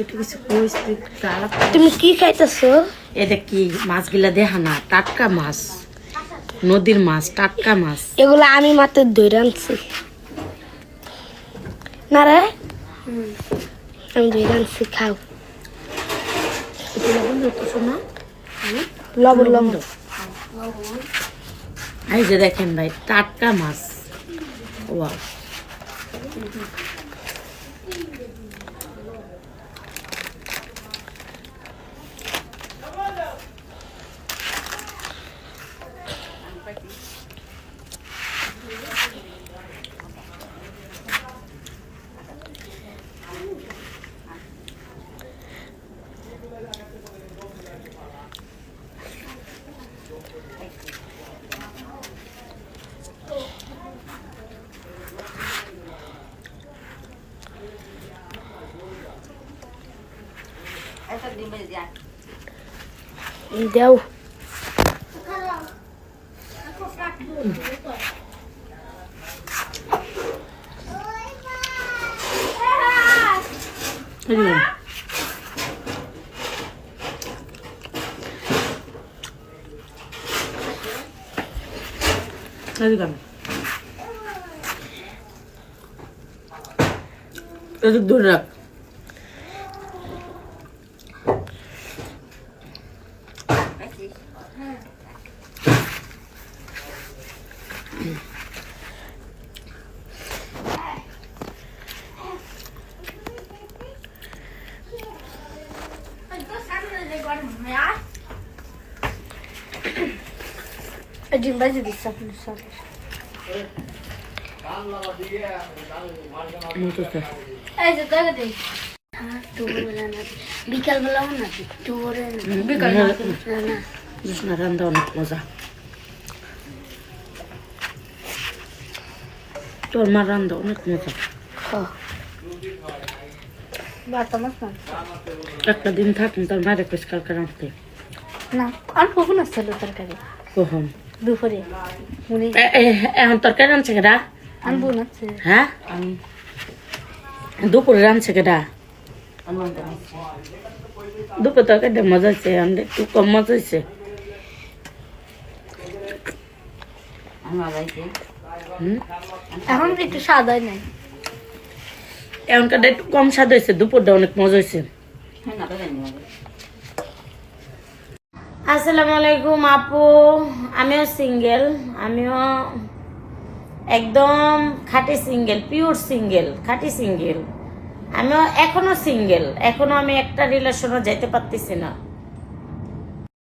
একটু কিছু কইস তুই তারা তুমি কি খাইতেছো? এটা কি মাছগুলা দেখা না, টাটকা মাছ, নদীর মাছ, টাটকা মাছ। এগুলো আমি মাত্র ধরে আনছি না রে, আমি ধরে আনছি, খাও। একটু লবণ দিতো শোনা, লবণ লবণ। এই যে দেখেন ভাই, টাটকা মাছ। ওয়াও, দেও। এদিক দূরে রাখ। ডিম বাজি দিচ্ছি আপনার সাথে। এই যে দেখে দিই, বিকালবেলা না বিকাল রান্না অনেক মজা। তোর মা রান্না অনেক মজা। একটা দিন থাকুন তোর মায়ের পরিষ্কার করে রাখতে না। আর কখন আসছিল তরকারি? কখন? দুপুরে। এখন তরকারি রাঁধছে কেডা? আনবো না। হ্যাঁ, দুপুরে রাঁধছে কেডা? দুপুরে তরকারিটা মজা হয়েছে, একটু কম মজা হয়েছে। এখন একটু স্বাদ হয় নাই, এখনকারটা একটু কম স্বাদ হয়েছে, দুপুরটা অনেক মজা হয়েছে। আসসালামু আলাইকুম আপু, আমিও সিঙ্গেল, আমিও একদম খাঁটি সিঙ্গেল, পিওর সিঙ্গেল, খাঁটি সিঙ্গেল। আমিও এখনো সিঙ্গেল, এখনো আমি একটা রিলেশনও যেতে পারতেছি না।